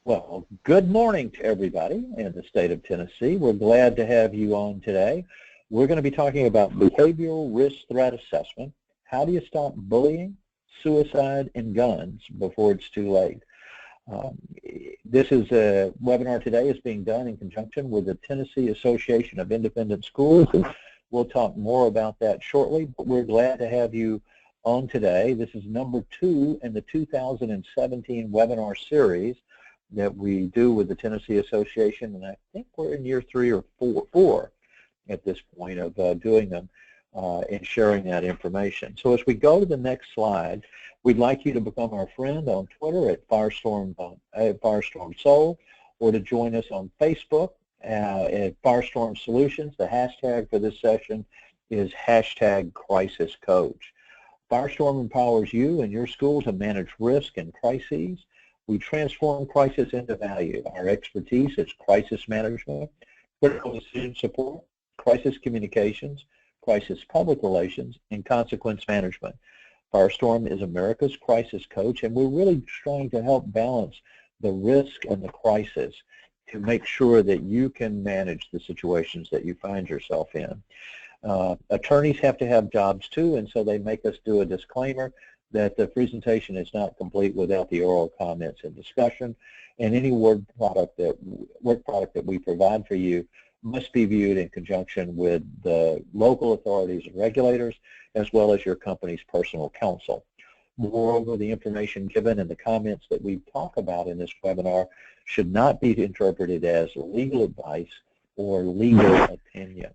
Well, good morning to everybody in the state of Tennessee. We're glad to have you on today. We're going to be talking about behavioral risk threat assessment. How do you stop bullying, suicide, and guns before it's too late? This is a webinar today is being done in conjunction with the Tennessee Association of Independent Schools. We'll talk more about that shortly, but we're glad to have you on today. This is number 2 in the 2017 webinar series that we do with the Tennessee Association, and I think we're in year 3 or 4 at this point of doing them and sharing that information. So as we go to the next slide, we'd like you to become our friend on Twitter at Firestorm Soul, or to join us on Facebook at Firestorm Solutions. The hashtag for this session is #CrisisCoach. Firestorm empowers you and your school to manage risk and crises. We transform crisis into value. Our expertise is crisis management, critical decision support, crisis communications, crisis public relations, and consequence management. Firestorm is America's crisis coach, and we're really trying to help balance the risk and the crisis to make sure that you can manage the situations that you find yourself in. Attorneys have to have jobs too, and so they make us do a disclaimer that the presentation is not complete without the oral comments and discussion, and any work product that we provide for you must be viewed in conjunction with the local authorities and regulators, as well as your company's personal counsel. Moreover, the information given and the comments that we talk about in this webinar should not be interpreted as legal advice or legal opinion.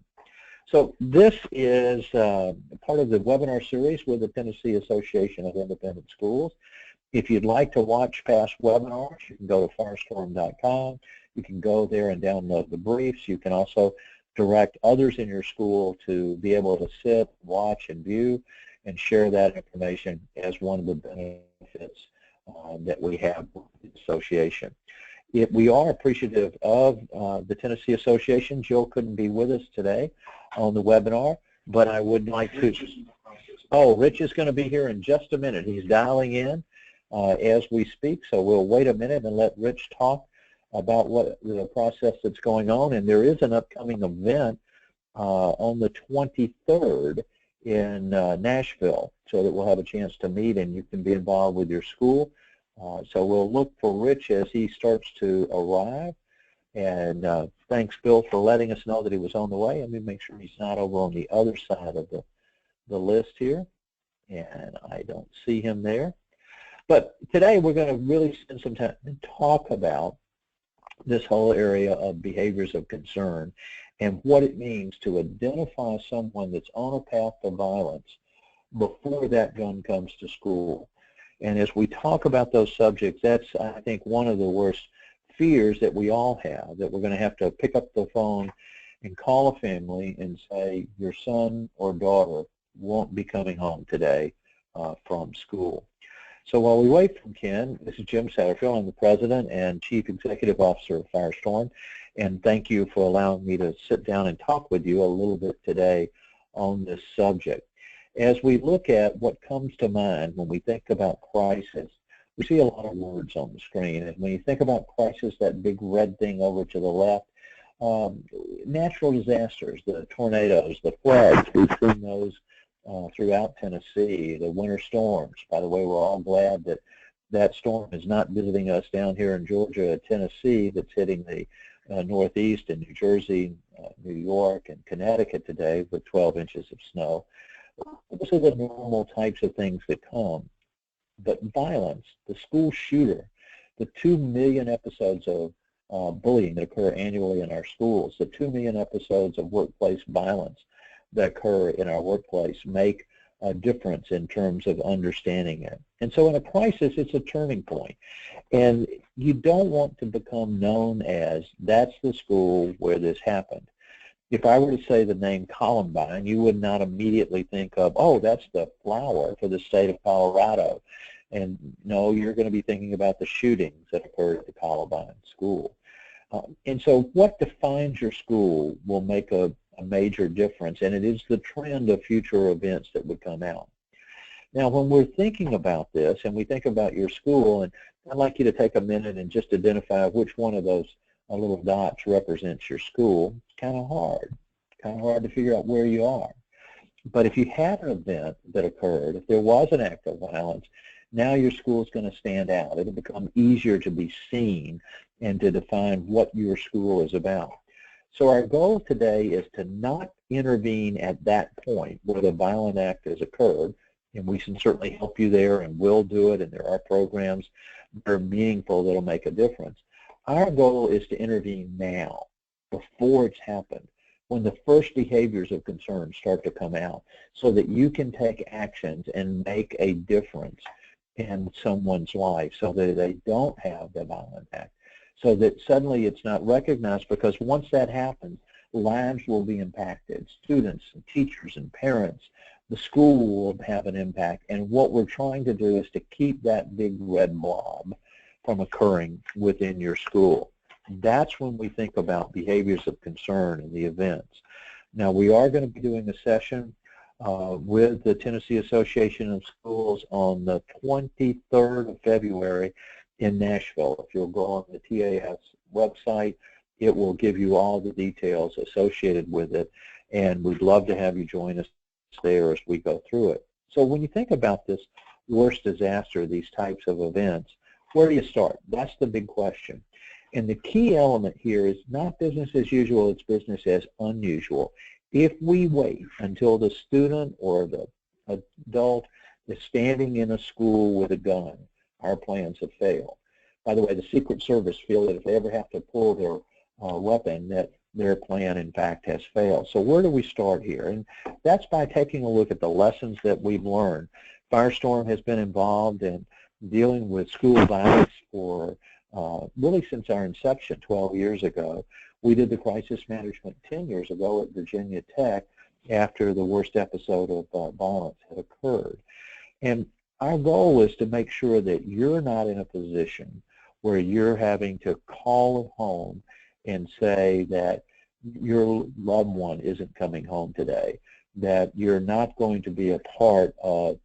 So this is part of the webinar series with the Tennessee Association of Independent Schools. If you'd like to watch past webinars, you can go to firestorm.com. You can go there and download the briefs. You can also direct others in your school to be able to sit, watch, and view, and share that information as one of the benefits that we have with the association. We are appreciative of the Tennessee Association. Jill couldn't be with us today on the webinar, but I would like to. Oh, Rich is going to be here in just a minute. He's dialing in as we speak, so we'll wait a minute and let Rich talk about what the process that's going on. And there is an upcoming event on the 23rd in Nashville, so that we'll have a chance to meet and you can be involved with your school. So we'll look for Rich as he starts to arrive. And thanks, Bill, for letting us know that he was on the way. Let me make sure he's not over on the other side of the list here. And I don't see him there. But today we're going to really spend some time and talk about this whole area of behaviors of concern and what it means to identify someone that's on a path to violence before that gun comes to school. And as we talk about those subjects, that's, I think, one of the worst fears that we all have, that we're going to have to pick up the phone and call a family and say, your son or daughter won't be coming home today from school. So while we wait from Ken, this is Jim Satterfield. I'm the President and Chief Executive Officer of Firestorm, and thank you for allowing me to sit down and talk with you a little bit today on this subject. As we look at what comes to mind when we think about crisis, we see a lot of words on the screen. And when you think about crisis, that big red thing over to the left, natural disasters, the tornadoes, the floods, we've seen those throughout Tennessee, the winter storms. By the way, we're all glad that that storm is not visiting us down here in Georgia, Tennessee, that's hitting the Northeast and New Jersey, New York, and Connecticut today with 12 inches of snow. Those are the normal types of things that come. But violence, the school shooter, the 2 million episodes of bullying that occur annually in our schools, the 2 million episodes of workplace violence that occur in our workplace make a difference in terms of understanding it. And so in a crisis, it's a turning point. And you don't want to become known as, that's the school where this happened. If I were to say the name Columbine, you would not immediately think of, oh, that's the flower for the state of Colorado. And no, you're going to be thinking about the shootings that occurred at the Columbine school. And so what defines your school will make a major difference, and it is the trend of future events that would come out. Now, when we're thinking about this, and we think about your school, and I'd like you to take a minute and just identify which one of those little dots represents your school. It's kind of hard to figure out where you are. But if you had an event that occurred, if there was an act of violence, now your school is going to stand out. It'll become easier to be seen and to define what your school is about. So our goal today is to not intervene at that point where the violent act has occurred, and we can certainly help you there and will do it, and there are programs that are meaningful that will make a difference. Our goal is to intervene now, before it's happened, when the first behaviors of concern start to come out, so that you can take actions and make a difference in someone's life so that they don't have the violent act, so that suddenly it's not recognized, because once that happens, lives will be impacted. Students and teachers and parents, the school will have an impact, and what we're trying to do is to keep that big red blob from occurring within your school. That's when we think about behaviors of concern and the events. Now, we are going to be doing a session with the Tennessee Association of Schools on the 23rd of February in Nashville. If you'll go on the TAS website, it will give you all the details associated with it, and we'd love to have you join us there as we go through it. So when you think about this worst disaster, these types of events, where do you start? That's the big question. And the key element here is not business as usual, it's business as unusual. If we wait until the student or the adult is standing in a school with a gun, our plans have failed. By the way, the Secret Service feel that if they ever have to pull their weapon, that their plan, in fact, has failed. So where do we start here? And that's by taking a look at the lessons that we've learned. Firestorm has been involved in dealing with school violence for really since our inception 12 years ago. We did the crisis management 10 years ago at Virginia Tech after the worst episode of violence had occurred. And our goal is to make sure that you're not in a position where you're having to call home and say that your loved one isn't coming home today, that you're not going to be a part of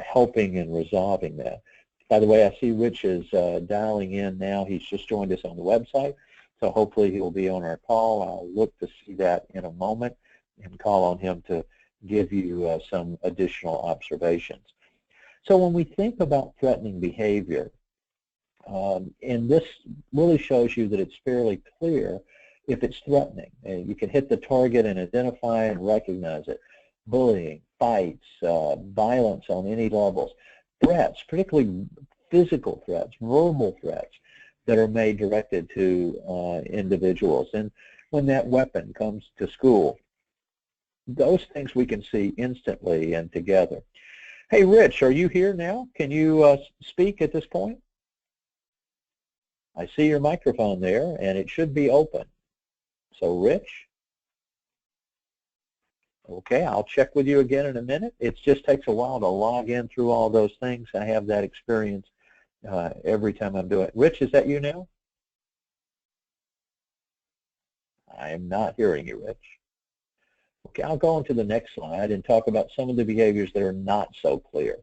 helping and resolving that. By the way, I see Rich is dialing in now. He's just joined us on the website, so hopefully he'll be on our call. I'll look to see that in a moment and call on him to give you some additional observations. So when we think about threatening behavior, and this really shows you that it's fairly clear if it's threatening. And you can hit the target and identify and recognize it. Bullying, fights, violence on any levels, threats, particularly physical threats, verbal threats that are made directed to individuals. And when that weapon comes to school, those things we can see instantly and together. Hey, Rich, are you here now? Can you speak at this point? I see your microphone there, and it should be open. So, Rich? Okay, I'll check with you again in a minute. It just takes a while to log in through all those things. I have that experience every time I'm doing it. Rich, is that you now? I am not hearing you, Rich. Okay, I'll go on to the next slide and talk about some of the behaviors that are not so clear.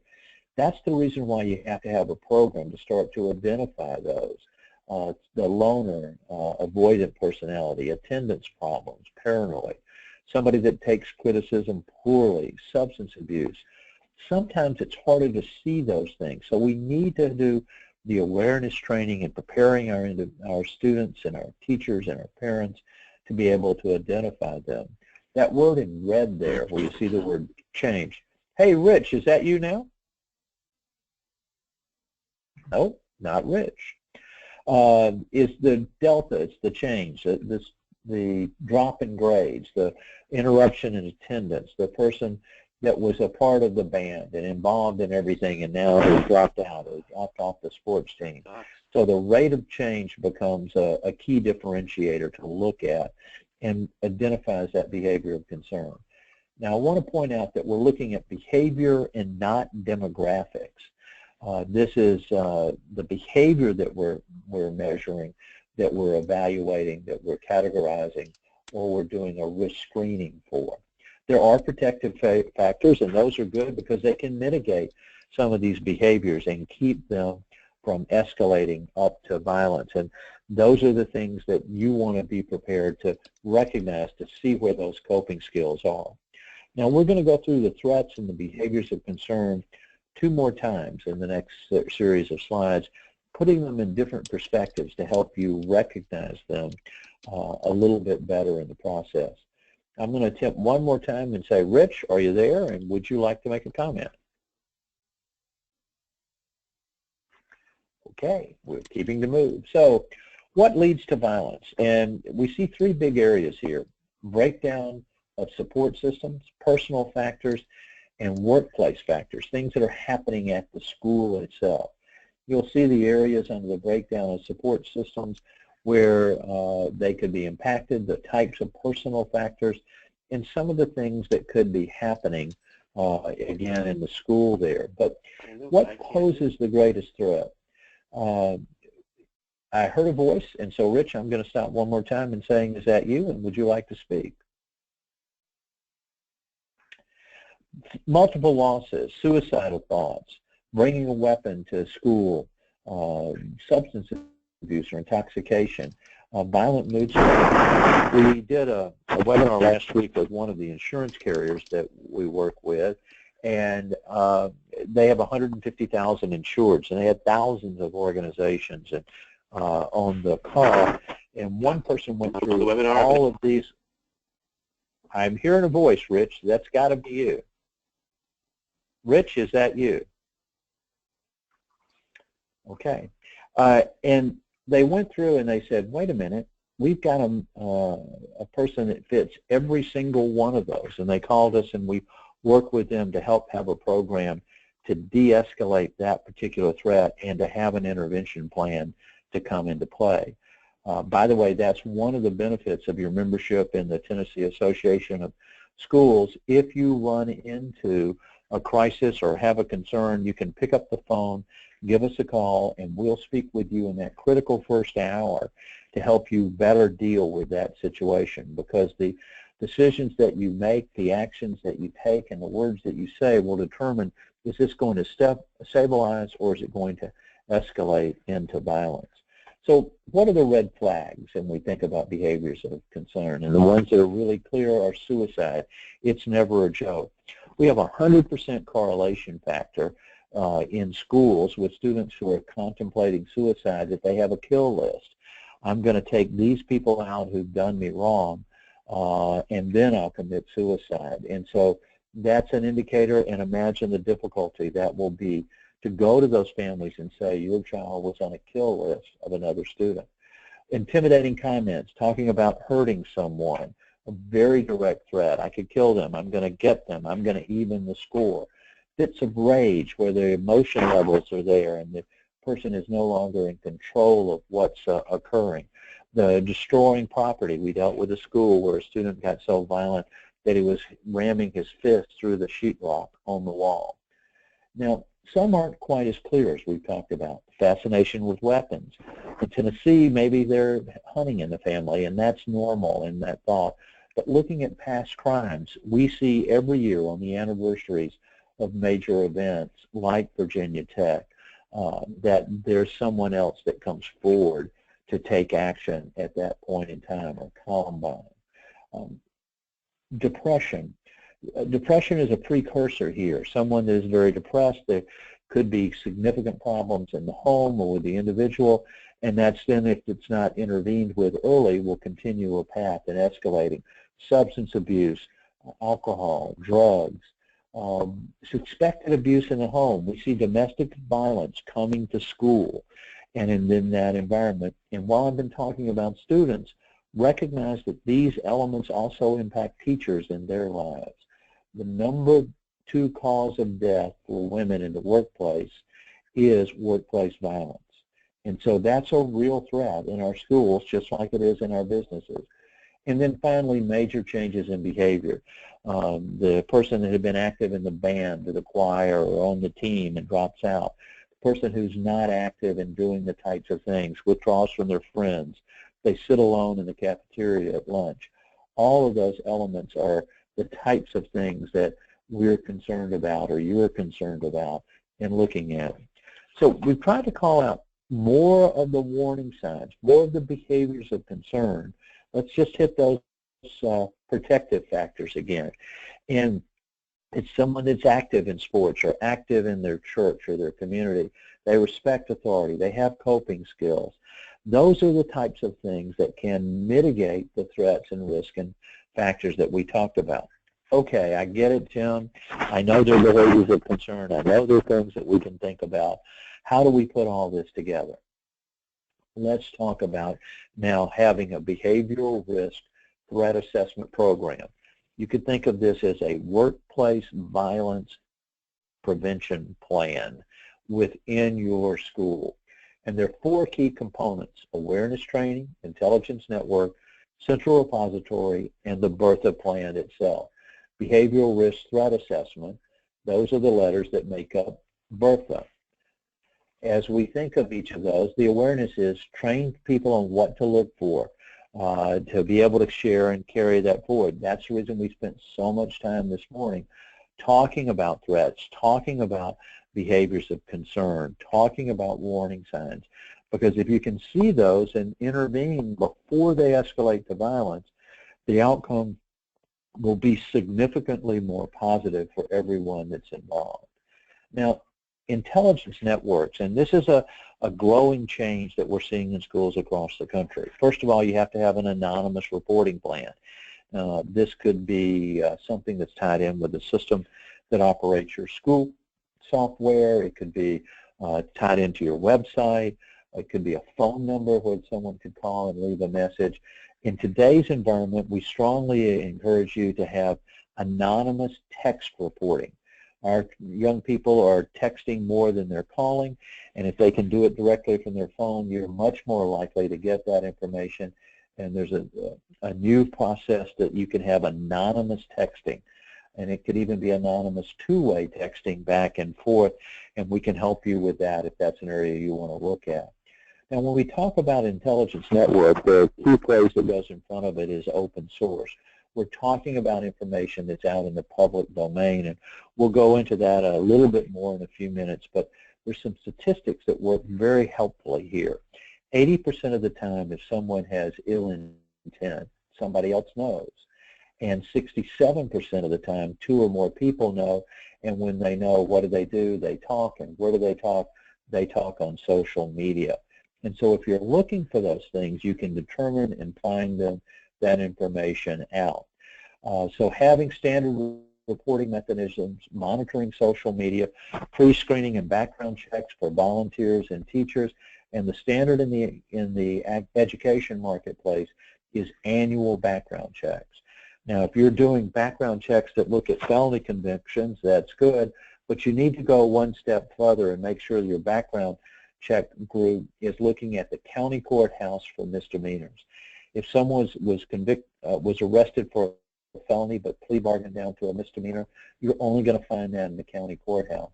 That's the reason why you have to have a program to start to identify those. The loner, avoidant personality, attendance problems, paranoid, somebody that takes criticism poorly, substance abuse. Sometimes it's harder to see those things, so we need to do the awareness training and preparing our students and our teachers and our parents to be able to identify them. That word in red there, where you see the word change. Hey, Rich, is that you now? No, not Rich. Is the delta, it's the change, the drop in grades, the interruption in attendance, the person that was a part of the band and involved in everything and now has dropped out or dropped off the sports team. So the rate of change becomes a key differentiator to look at and identifies that behavior of concern. Now I want to point out that we're looking at behavior and not demographics. This is the behavior that we're measuring, that we're evaluating, that we're categorizing, or we're doing a risk screening for. There are protective factors, and those are good because they can mitigate some of these behaviors and keep them from escalating up to violence. And those are the things that you want to be prepared to recognize, to see where those coping skills are. Now, we're going to go through the threats and the behaviors of concern 2 more times in the next series of slides, putting them in different perspectives to help you recognize them a little bit better in the process. I'm going to attempt 1 more time and say, Rich, are you there? And would you like to make a comment? Okay, we're keeping the move. So what leads to violence? And we see 3 big areas here: breakdown of support systems, personal factors, and workplace factors, things that are happening at the school itself. You'll see the areas under the breakdown of support systems where they could be impacted, the types of personal factors, and some of the things that could be happening, again, in the school there. But what poses the greatest threat? I heard a voice, and so, Rich, I'm going to stop 1 more time and saying, is that you, and would you like to speak? Multiple losses, suicidal thoughts, bringing a weapon to school, substance abuse or intoxication, violent mood swings. We did a webinar last week with one of the insurance carriers that we work with, and they have 150,000 insureds, and they had thousands of organizations and on the call, and one person went through all of these. I'm hearing a voice, Rich. That's got to be you. Rich, is that you? Okay. And they went through and they said, wait a minute, we've got a person that fits every single one of those. And they called us, and we worked with them to help have a program to de-escalate that particular threat and to have an intervention plan to come into play. By the way, that's one of the benefits of your membership in the Tennessee Association of Schools. If you run into a crisis or have a concern, you can pick up the phone, give us a call, and we'll speak with you in that critical first hour to help you better deal with that situation, because the decisions that you make, the actions that you take, and the words that you say will determine, is this going to stabilize or is it going to escalate into violence? So what are the red flags when we think about behaviors of concern? And the ones that are really clear are suicide. It's never a joke. We have a 100% correlation factor in schools with students who are contemplating suicide, that they have a kill list. I'm going to take these people out who've done me wrong, and then I'll commit suicide. And so that's an indicator, and imagine the difficulty that will be to go to those families and say, your child was on a kill list of another student. Intimidating comments, talking about hurting someone, a very direct threat. I could kill them. I'm going to get them. I'm going to even the score. Fits of rage where the emotion levels are there and the person is no longer in control of what's occurring. The destroying property. We dealt with a school where a student got so violent that he was ramming his fist through the sheetrock on the wall. Now, some aren't quite as clear as we've talked about. Fascination with weapons. In Tennessee, maybe they're hunting in the family, and that's normal in that thought. But looking at past crimes, we see every year on the anniversaries of major events like Virginia Tech that there's someone else that comes forward to take action at that point in time, or Columbine. Depression. Depression is a precursor here. Someone that is very depressed, there could be significant problems in the home or with the individual, and that's then, if it's not intervened with early, will continue a path in escalating. Substance abuse, alcohol, drugs, suspected abuse in the home. We see domestic violence coming to school and in that environment. And while I've been talking about students, recognize that these elements also impact teachers in their lives. The number 2 cause of death for women in the workplace is workplace violence. And so that's a real threat in our schools, just like it is in our businesses. And then finally, major changes in behavior. The person that had been active in the band or the choir or on the team and drops out. The person who's not active in doing the types of things, withdraws from their friends. They sit alone in the cafeteria at lunch. All of those elements are the types of things that we're concerned about or you're concerned about in looking at. So we've tried to call out more of the warning signs, more of the behaviors of concern. Let's just hit those protective factors again. And it's someone that's active in sports or active in their church or their community. They respect authority. They have coping skills. Those are the types of things that can mitigate the threats and risk and factors that we talked about. Okay, I get it, Tim. I know there are behaviors of concern. I know there are things that we can think about. How do we put all this together? Let's talk about now having a behavioral risk threat assessment program. You could think of this as a workplace violence prevention plan within your school. And there are 4 key components: awareness training, intelligence network, central repository, and the BeRThA plan itself. Behavioral risk threat assessment, those are the letters that make up BeRThA. As we think of each of those, the awareness is train people on what to look for, to be able to share and carry that forward. That's the reason we spent so much time this morning talking about threats, talking about behaviors of concern, talking about warning signs, because if you can see those and intervene before they escalate to violence, the outcome will be significantly more positive for everyone that's involved. Now, intelligence networks, and this is a growing change that we're seeing in schools across the country. First of all, you have to have an anonymous reporting plan. This could be something that's tied in with the system that operates your school software. It could be tied into your website. It could be a phone number where someone could call and leave a message. In today's environment, we strongly encourage you to have anonymous text reporting. Our young people are texting more than they're calling, and if they can do it directly from their phone, you're much more likely to get that information. And there's a new process that you can have anonymous texting, and it could even be anonymous two-way texting back and forth, and we can help you with that if that's an area you want to look at. Now, when we talk about intelligence network, the key phrase that goes in front of it is open source. We're talking about information that's out in the public domain, and we'll go into that a little bit more in a few minutes, but there's some statistics that work very helpfully here. 80% of the time, if someone has ill intent, somebody else knows. And 67% of the time, 2 or more people know, and when they know, what do? They talk, and where do they talk? They talk on social media. And so if you're looking for those things, you can determine and find them, that information out. So having standard reporting mechanisms, monitoring social media, pre-screening and background checks for volunteers and teachers, and the standard in the education marketplace is annual background checks. Now, if you're doing background checks that look at felony convictions, that's good, but you need to go one step further and make sure your background check group is looking at the county courthouse for misdemeanors. If someone was arrested for a felony but plea bargained down to a misdemeanor, you're only going to find that in the county courthouse.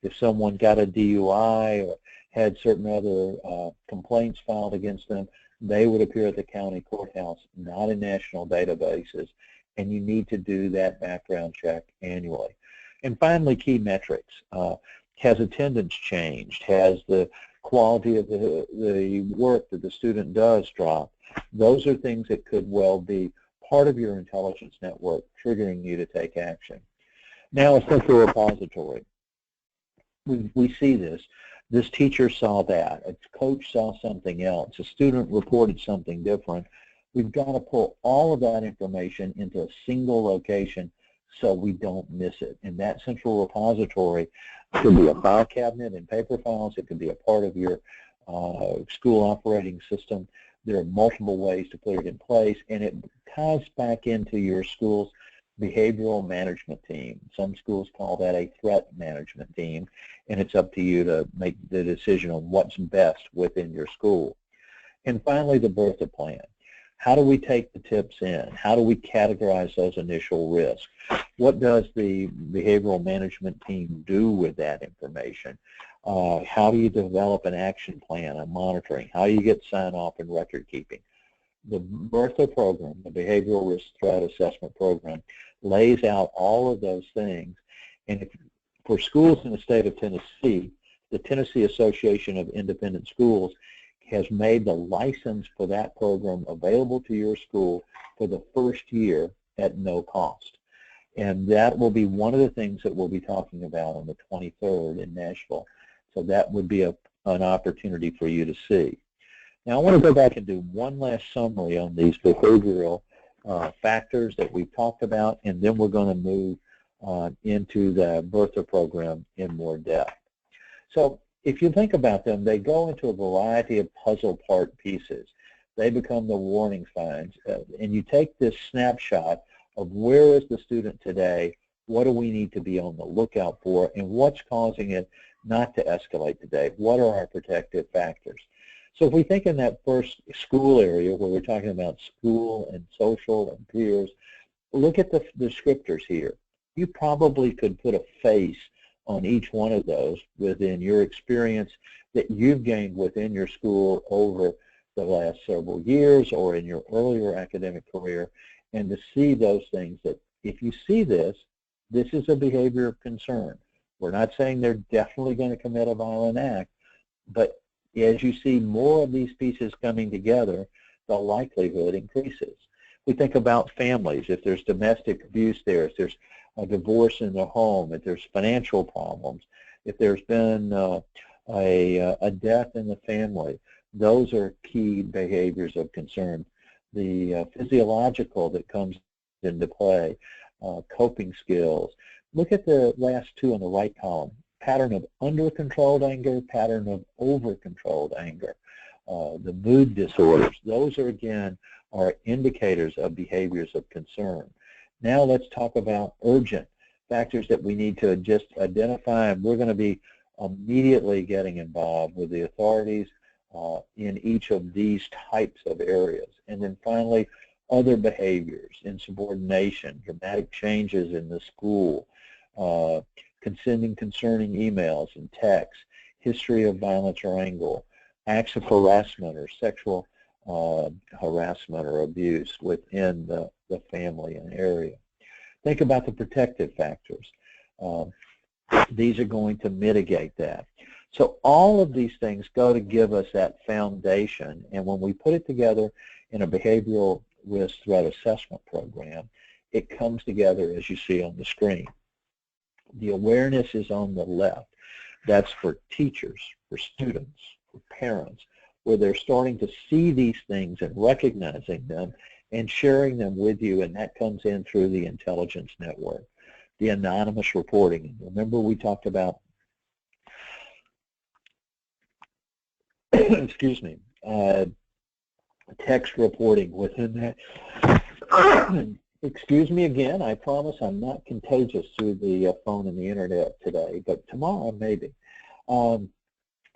If someone got a DUI or had certain other complaints filed against them, they would appear at the county courthouse, not in national databases, and you need to do that background check annually. And finally, key metrics. Has attendance changed? Has the quality of the work that the student does drop? Those are things that could well be part of your intelligence network triggering you to take action. Now, a central repository. We see this. This teacher saw that. A coach saw something else. A student reported something different. We've got to pull all of that information into a single location so we don't miss it. And that central repository could be a file cabinet and paper files. It could be a part of your school operating system. There are multiple ways to put it in place, and it ties back into your school's behavioral management team. Some schools call that a threat management team, and it's up to you to make the decision on what's best within your school. And finally, the BeRThA plan. How do we take the tips in? How do we categorize those initial risks? What does the behavioral management team do with that information? How do you develop an action plan and monitoring? How do you get sign-off and record keeping? The BeRThA program, the Behavioral Risk Threat Assessment Program, lays out all of those things. And for schools in the state of Tennessee, the Tennessee Association of Independent Schools has made the license for that program available to your school for the first year at no cost. And that will be one of the things that we'll be talking about on the 23rd in Nashville. So that would be an opportunity for you to see. Now I want to go back and do one last summary on these behavioral factors that we've talked about, and then we're going to move into the BeRThA program in more depth. So if you think about them, they go into a variety of puzzle part pieces. They become the warning signs, and you take this snapshot of where is the student today, what do we need to be on the lookout for, and what's causing it not to escalate today? What are our protective factors? So if we think in that first school area where we're talking about school and social and peers, look at the descriptors here. You probably could put a face on each one of those within your experience that you've gained within your school over the last several years or in your earlier academic career, and to see those things that if you see this, this is a behavior of concern. We're not saying they're definitely going to commit a violent act, but as you see more of these pieces coming together, the likelihood increases. We think about families. If there's domestic abuse there, if there's a divorce in the home, if there's financial problems, if there's been a death in the family, those are key behaviors of concern. The physiological that comes into play, coping skills. Look at the last two on the right column. Pattern of under-controlled anger, pattern of over-controlled anger. The mood disorders, those are, again, are indicators of behaviors of concern. Now let's talk about urgent factors that we need to just identify, and we're going to be immediately getting involved with the authorities in each of these types of areas. And then finally, other behaviors, insubordination, dramatic changes in the school, sending concerning emails and texts, history of violence or anger, acts of harassment or sexual harassment or abuse within the family and area. Think about the protective factors. These are going to mitigate that. So all of these things go to give us that foundation, and when we put it together in a behavioral risk threat assessment program, it comes together as you see on the screen. The awareness is on the left. That's for teachers, for students, for parents, where they're starting to see these things and recognizing them and sharing them with you, and that comes in through the intelligence network. The anonymous reporting. Remember we talked about excuse me, text reporting within that. Excuse me again, I promise I'm not contagious through the phone and the internet today, but tomorrow maybe.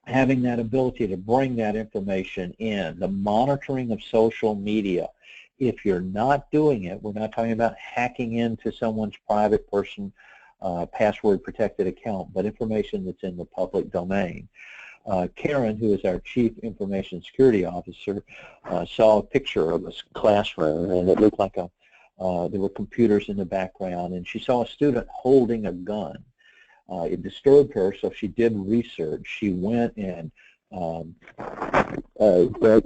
Having that ability to bring that information in, the monitoring of social media. If you're not doing it, we're not talking about hacking into someone's private password protected account, but information that's in the public domain. Karen, who is our Chief Information Security Officer, saw a picture of a classroom, and it looked like there were computers in the background, and she saw a student holding a gun. It disturbed her, so she did research. She went and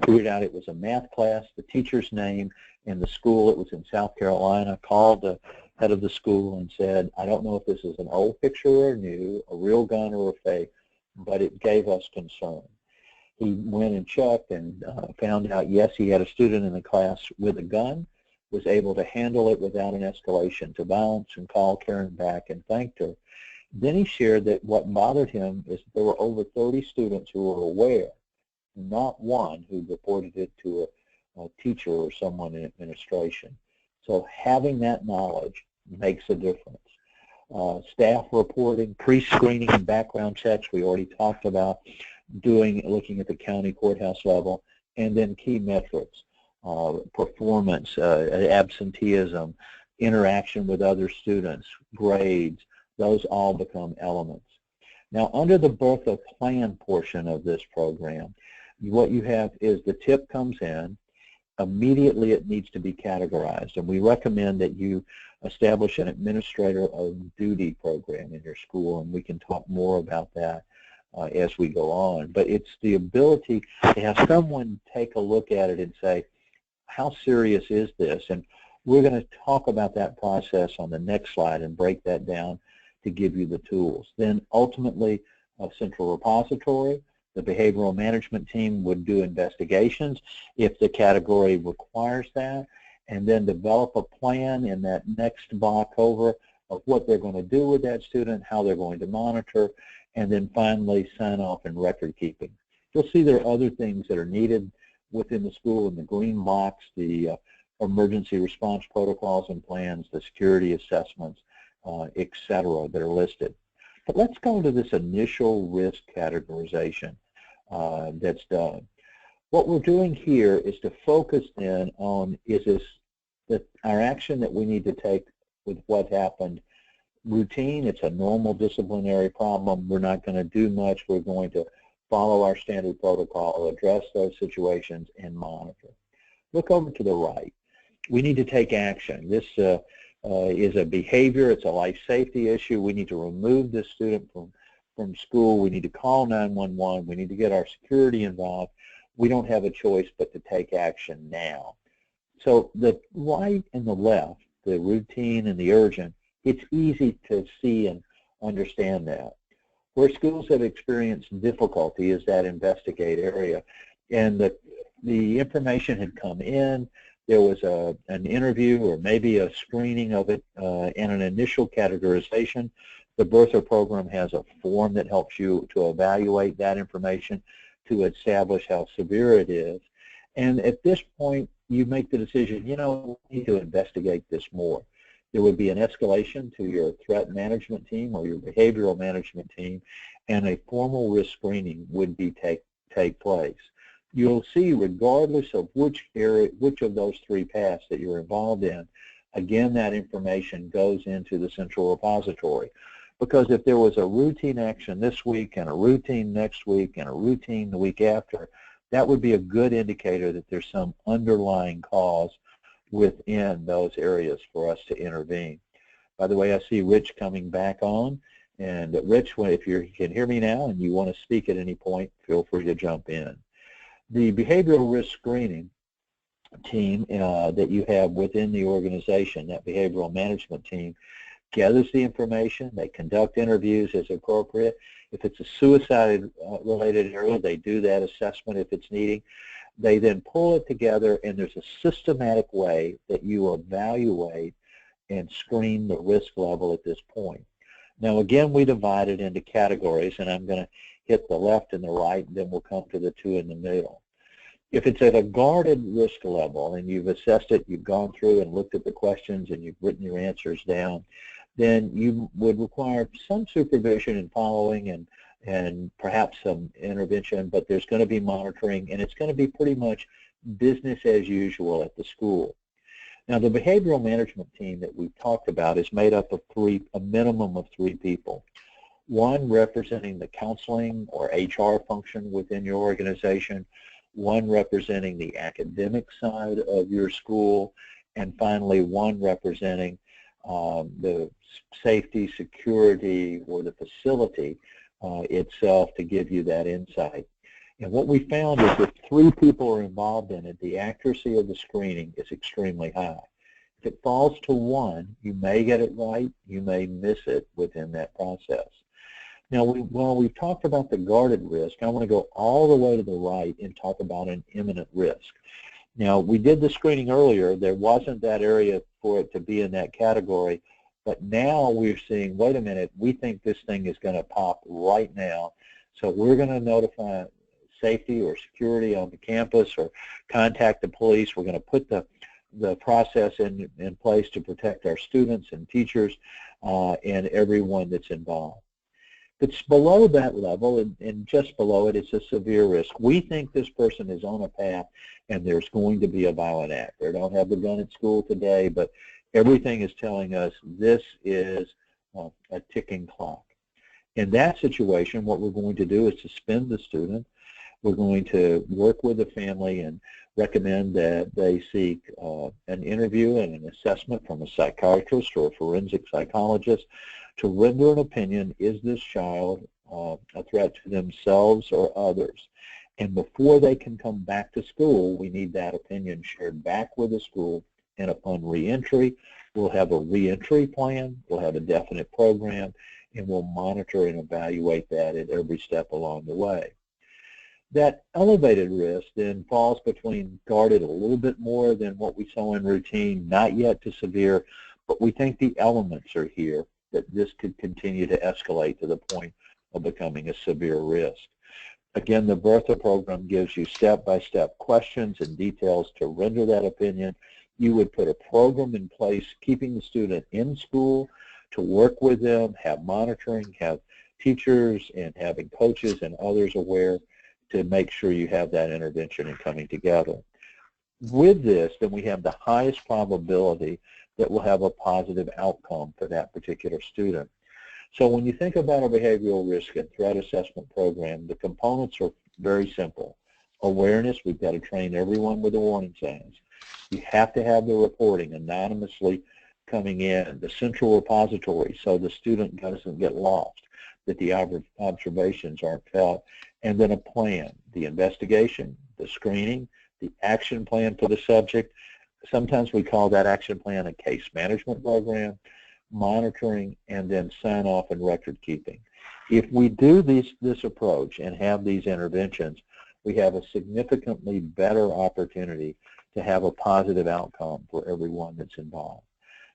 figured out it was a math class, the teacher's name, and the school. It was in South Carolina. Called the head of the school and said, I don't know if this is an old picture or new, a real gun or a fake, but it gave us concern. He went and checked and found out, yes, he had a student in the class with a gun, was able to handle it without an escalation to violence, and called Karen back and thanked her. Then he shared that what bothered him is there were over 30 students who were aware, not one who reported it to a teacher or someone in administration. So having that knowledge makes a difference. Staff reporting, pre-screening and background checks, we already talked about looking at the county courthouse level, and then key metrics, performance, absenteeism, interaction with other students, grades, those all become elements. Now, under the BeRThA plan portion of this program, what you have is the tip comes in. Immediately it needs to be categorized, and we recommend that you establish an administrator of duty program in your school, and we can talk more about that as we go on. But it's the ability to have someone take a look at it and say, how serious is this? And we're going to talk about that process on the next slide and break that down to give you the tools. Then ultimately, a central repository, the behavioral management team would do investigations if the category requires that, and then develop a plan in that next box over of what they're going to do with that student, how they're going to monitor, and then finally sign off in record keeping. You'll see there are other things that are needed within the school in the green box, the emergency response protocols and plans, the security assessments, et cetera, that are listed. But let's go to this initial risk categorization that's done. What we're doing here is to focus in on, is this our action that we need to take with what happened routine? It's a normal disciplinary problem. We're not going to do much. We're going to follow our standard protocol, address those situations, and monitor. Look over to the right. We need to take action. This is a behavior. It's a life safety issue. We need to remove this student from school. We need to call 911. We need to get our security involved. We don't have a choice but to take action now. So the right and the left, the routine and the urgent, it's easy to see and understand that. Where schools have experienced difficulty is that investigate area. And the information had come in. There was an interview or maybe a screening of it and an initial categorization. The BeRThA program has a form that helps you to evaluate that information to establish how severe it is. And at this point, you make the decision, you know, we need to investigate this more. There would be an escalation to your threat management team or your behavioral management team, and a formal risk screening would be take place. You'll see, regardless of which of those three paths that you're involved in, again, that information goes into the central repository. Because if there was a routine action this week and a routine next week and a routine the week after, that would be a good indicator that there's some underlying cause within those areas for us to intervene. By the way, I see Rich coming back on. And Rich, if you can hear me now and you want to speak at any point, feel free to jump in. The behavioral risk screening team that you have within the organization, that behavioral management team, gathers the information. They conduct interviews as appropriate. If it's a suicide-related area, they do that assessment if it's needing. They then pull it together, and there's a systematic way that you evaluate and screen the risk level at this point. Now, again, we divide it into categories, and I'm going to hit the left and the right, and then we'll come to the two in the middle. If it's at a guarded risk level and you've assessed it, you've gone through and looked at the questions and you've written your answers down, then you would require some supervision and following and perhaps some intervention, but there's going to be monitoring, and it's going to be pretty much business as usual at the school. Now, the behavioral management team that we've talked about is made up of a minimum of three people. One representing the counseling or HR function within your organization, one representing the academic side of your school, and finally one representing the safety, security, or the facility itself to give you that insight. And what we found is if three people are involved in it, the accuracy of the screening is extremely high. If it falls to one, you may get it right, you may miss it within that process. Now, while we've talked about the guarded risk, I want to go all the way to the right and talk about an imminent risk. Now, we did the screening earlier. There wasn't that area for it to be in that category, but now we're seeing, wait a minute, we think this thing is going to pop right now, so we're going to notify safety or security on the campus or contact the police. We're going to put the process in place to protect our students and teachers and everyone that's involved. If it's below that level and just below it, it's a severe risk. We think this person is on a path and there's going to be a violent act. They don't have the gun at school today, but everything is telling us this is a ticking clock. In that situation, what we're going to do is suspend the student. We're going to work with the family and recommend that they seek an interview and an assessment from a psychiatrist or a forensic psychologist to render an opinion, is this child a threat to themselves or others. And before they can come back to school, we need that opinion shared back with the school. And upon reentry, we'll have a reentry plan, we'll have a definite program, and we'll monitor and evaluate that at every step along the way. That elevated risk then falls between guarded a little bit more than what we saw in routine, not yet to severe, but we think the elements are here that this could continue to escalate to the point of becoming a severe risk. Again, the BeRThA program gives you step-by-step questions and details to render that opinion. You would put a program in place, keeping the student in school to work with them, have monitoring, have teachers, and having coaches and others aware to make sure you have that intervention and coming together. With this, then we have the highest probability that we'll have a positive outcome for that particular student. So when you think about a behavioral risk and threat assessment program, the components are very simple. Awareness, we've got to train everyone with the warning signs. You have to have the reporting anonymously coming in, the central repository so the student doesn't get lost, that the observations aren't felt, and then a plan, the investigation, the screening, the action plan for the subject. Sometimes we call that action plan a case management program, monitoring, and then sign-off and record keeping. If we do this approach and have these interventions, we have a significantly better opportunity to have a positive outcome for everyone that's involved.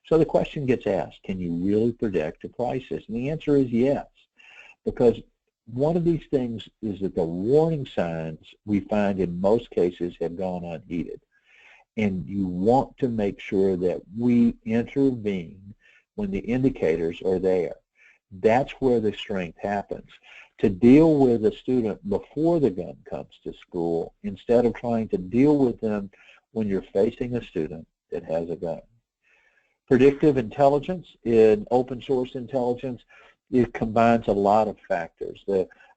So the question gets asked, can you really predict a crisis? And the answer is yes, because one of these things is that the warning signs we find in most cases have gone unheeded. And you want to make sure that we intervene when the indicators are there. That's where the strength happens. To deal with a student before the gun comes to school instead of trying to deal with them when you're facing a student that has a gun. Predictive intelligence in open source intelligence, it combines a lot of factors.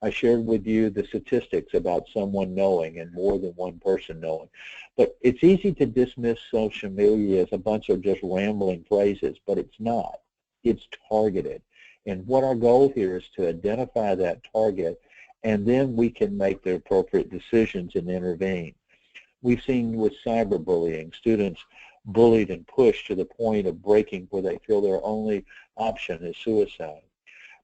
I shared with you the statistics about someone knowing and more than one person knowing. But it's easy to dismiss social media as a bunch of just rambling phrases, but it's not. It's targeted. And what our goal here is to identify that target, and then we can make the appropriate decisions and intervene. We've seen with cyberbullying, students bullied and pushed to the point of breaking where they feel their only option is suicide.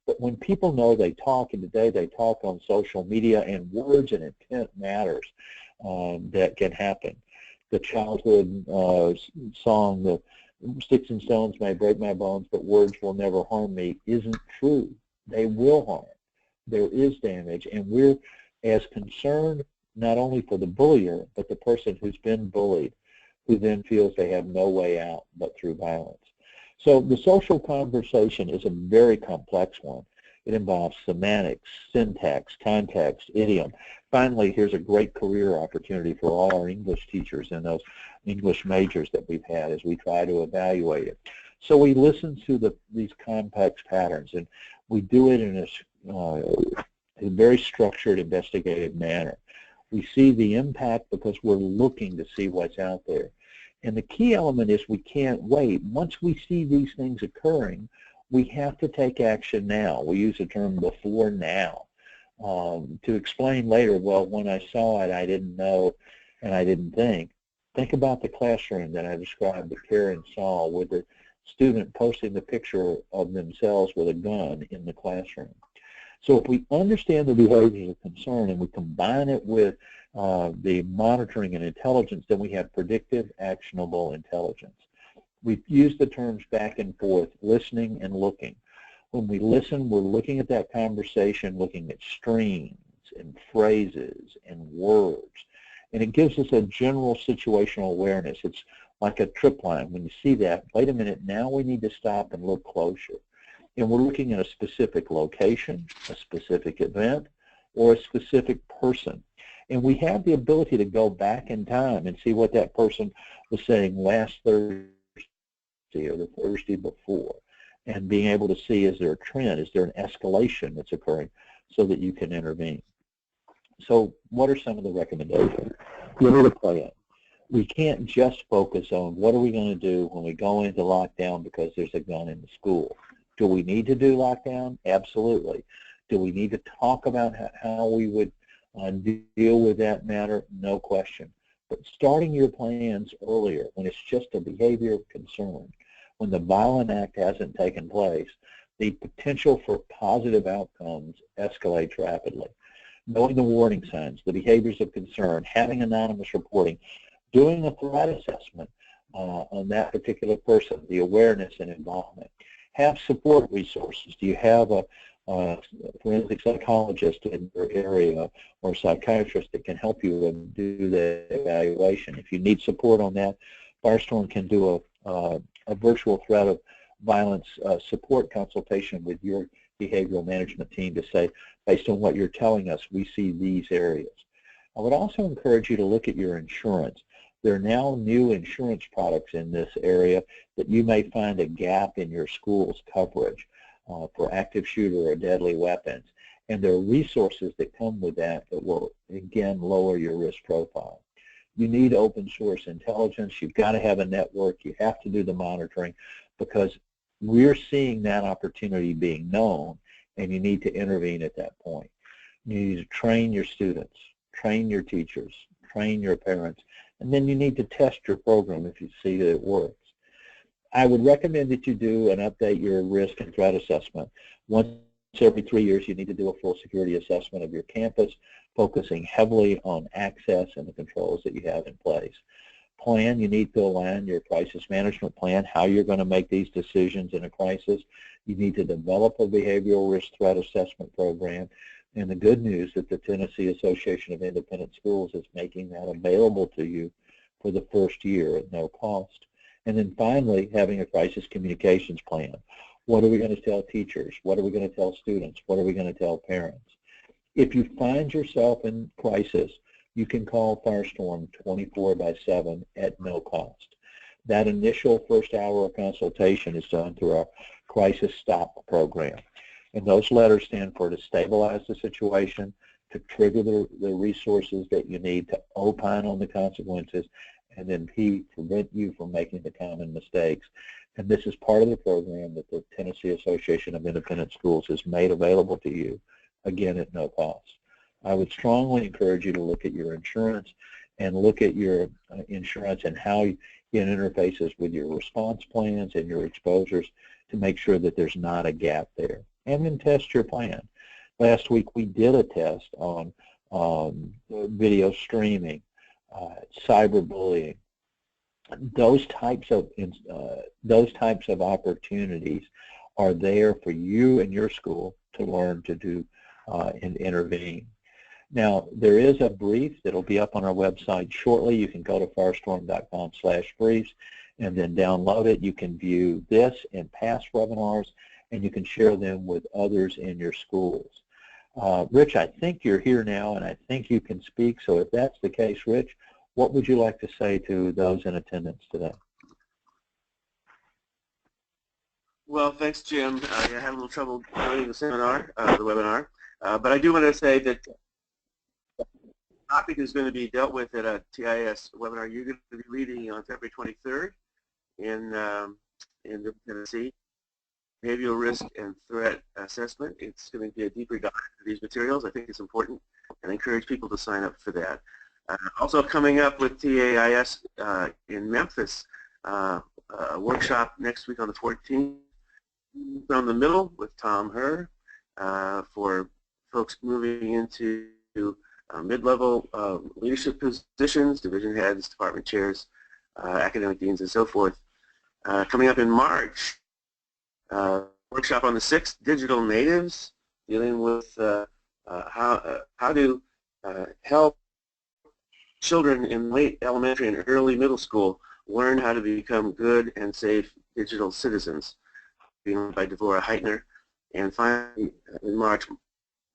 But when people know they talk, and today they talk on social media, and words and intent matters, that can happen. The childhood song, the sticks and stones may break my bones, but words will never harm me, isn't true. They will harm. There is damage, and we're as concerned not only for the bullier, but the person who's been bullied, who then feels they have no way out but through violence. So the social conversation is a very complex one. It involves semantics, syntax, context, idiom. Finally, here's a great career opportunity for all our English teachers and those English majors that we've had as we try to evaluate it. So we listen to these complex patterns, and we do it in a very structured, investigative manner. We see the impact because we're looking to see what's out there. And the key element is we can't wait. Once we see these things occurring, we have to take action now. We use the term before now to explain later, well, when I saw it, I didn't know and I didn't think. Think about the classroom that I described that Karen saw with the student posting the picture of themselves with a gun in the classroom. So if we understand the behaviors of concern and we combine it with the monitoring and intelligence, then we have predictive, actionable intelligence. We've used the terms back and forth, listening and looking. When we listen, we're looking at that conversation, looking at streams and phrases and words. And it gives us a general situational awareness. It's like a trip line. When you see that, wait a minute, now we need to stop and look closer. And we're looking at a specific location, a specific event, or a specific person. And we have the ability to go back in time and see what that person was saying last Thursday or the Thursday before, and being able to see, is there a trend, is there an escalation that's occurring, so that you can intervene. So what are some of the recommendations? We need a plan. We can't just focus on what are we going to do when we go into lockdown because there's a gun in the school. Do we need to do lockdown? Absolutely. Do we need to talk about how we would deal with that matter? No question. But starting your plans earlier, when it's just a behavior of concern, when the violent act hasn't taken place, the potential for positive outcomes escalates rapidly. Knowing the warning signs, the behaviors of concern, having anonymous reporting, doing a threat assessment on that particular person, the awareness and involvement. Have support resources. Do you have a forensic psychologist in your area or a psychiatrist that can help you and do the evaluation? If you need support on that, Firestorm can do a virtual threat of violence support consultation with your behavioral management team to say, based on what you're telling us, we see these areas. I would also encourage you to look at your insurance. There are now new insurance products in this area that you may find a gap in your school's coverage for active shooter or deadly weapons. And there are resources that come with that that will, again, lower your risk profile. You need open source intelligence. You've got to have a network. You have to do the monitoring because we're seeing that opportunity being known, and you need to intervene at that point. You need to train your students, train your teachers, train your parents, and then you need to test your program if you see that it works. I would recommend that you do and update your risk and threat assessment. Once every 3 years, you need to do a full security assessment of your campus, focusing heavily on access and the controls that you have in place. Plan, you need to align your crisis management plan, how you're going to make these decisions in a crisis. You need to develop a behavioral risk threat assessment program. And the good news that the Tennessee Association of Independent Schools is making that available to you for the first year at no cost. And then finally, having a crisis communications plan. What are we going to tell teachers? What are we going to tell students? What are we going to tell parents? If you find yourself in crisis, you can call Firestorm 24/7 at no cost. That initial first hour of consultation is done through our Crisis Stop program. And those letters stand for to stabilize the situation, to trigger the resources that you need, to opine on the consequences, and then prevent you from making the common mistakes. And this is part of the program that the Tennessee Association of Independent Schools has made available to you, again, at no cost. I would strongly encourage you to look at your insurance and look at your insurance and how it interfaces with your response plans and your exposures to make sure that there's not a gap there. And then test your plan. Last week we did a test on video streaming, cyberbullying. Those types of opportunities are there for you and your school to learn to do and intervene. Now, there is a brief that will be up on our website shortly. You can go to firestorm.com/briefs and then download it. You can view this and past webinars, and you can share them with others in your schools. Rich, I think you're here now, and I think you can speak. So if that's the case, Rich, what would you like to say to those in attendance today? Well, thanks, Jim. I had a little trouble joining the seminar, the webinar, but I do want to say that the topic is going to be dealt with at a TAIS webinar you're going to be leading on February 23rd in Tennessee. Behavioral risk and threat assessment. It's going to be a deeper dive into these materials. I think it's important, and I encourage people to sign up for that. Also coming up with TAIS in Memphis, a workshop next week on the 14th from the middle with Tom Herr for folks moving into mid-level leadership positions, division heads, department chairs, academic deans, and so forth. Coming up in March, workshop on the 6th, digital natives, dealing with how to help children in late elementary and early middle school learn how to become good and safe digital citizens, being by Devorah Heitner. And finally, in March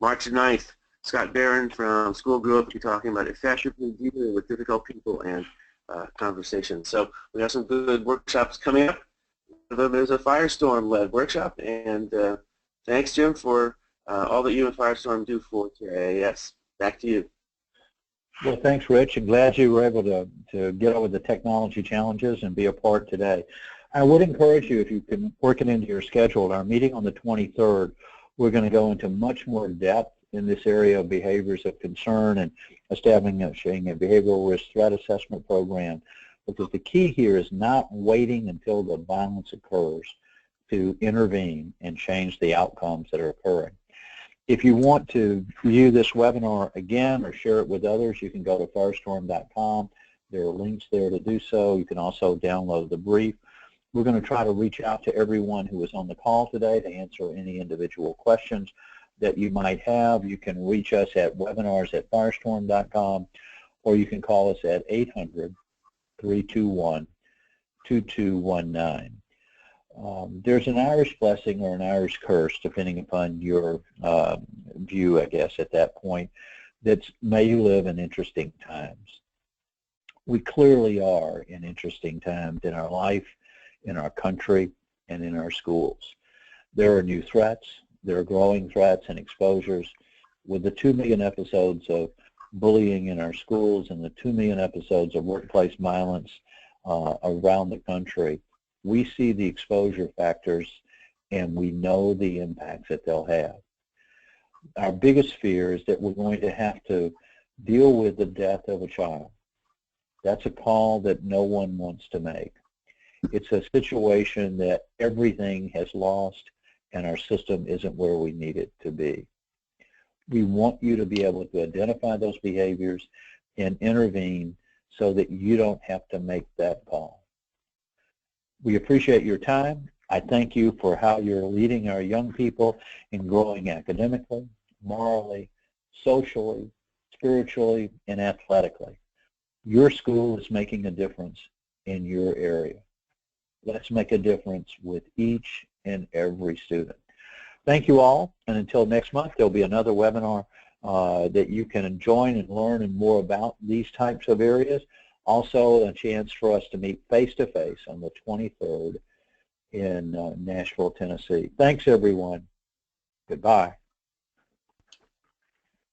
9th, Scott Barron from School Group will be talking about effectively dealing with difficult people and conversations. So we have some good workshops coming up. One of them is a Firestorm-led workshop, and thanks, Jim, for all that you and Firestorm do for TAIS. Back to you. Well, thanks, Rich. I'm glad you were able to get over the technology challenges and be a part today. I would encourage you, if you can work it into your schedule, our meeting on the 23rd We're going to go into much more depth in this area of behaviors of concern and establishing a behavioral risk threat assessment program, because the key here is not waiting until the violence occurs to intervene and change the outcomes that are occurring. If you want to view this webinar again or share it with others, you can go to Firestorm.com. There are links there to do so. You can also download the brief. We're going to try to reach out to everyone who was on the call today to answer any individual questions that you might have. You can reach us at webinars@firestorm.com, or you can call us at 800-321-2219. There's an Irish blessing or an Irish curse, depending upon your view, I guess, at that point, that's may you live in interesting times. We clearly are in interesting times in our life, in our country, and in our schools. There are new threats. There are growing threats and exposures. With the 2 million episodes of bullying in our schools and the 2 million episodes of workplace violence around the country, we see the exposure factors and we know the impacts that they'll have. Our biggest fear is that we're going to have to deal with the death of a child. That's a call that no one wants to make. It's a situation that everything has lost and our system isn't where we need it to be. We want you to be able to identify those behaviors and intervene so that you don't have to make that call. We appreciate your time. I thank you for how you're leading our young people in growing academically, morally, socially, spiritually, and athletically. Your school is making a difference in your area. Let's make a difference with each and every student. Thank you all, and until next month, there'll be another webinar that you can join and learn and more about these types of areas. Also, a chance for us to meet face-to-face on the 23rd in Nashville, Tennessee. Thanks, everyone. Goodbye.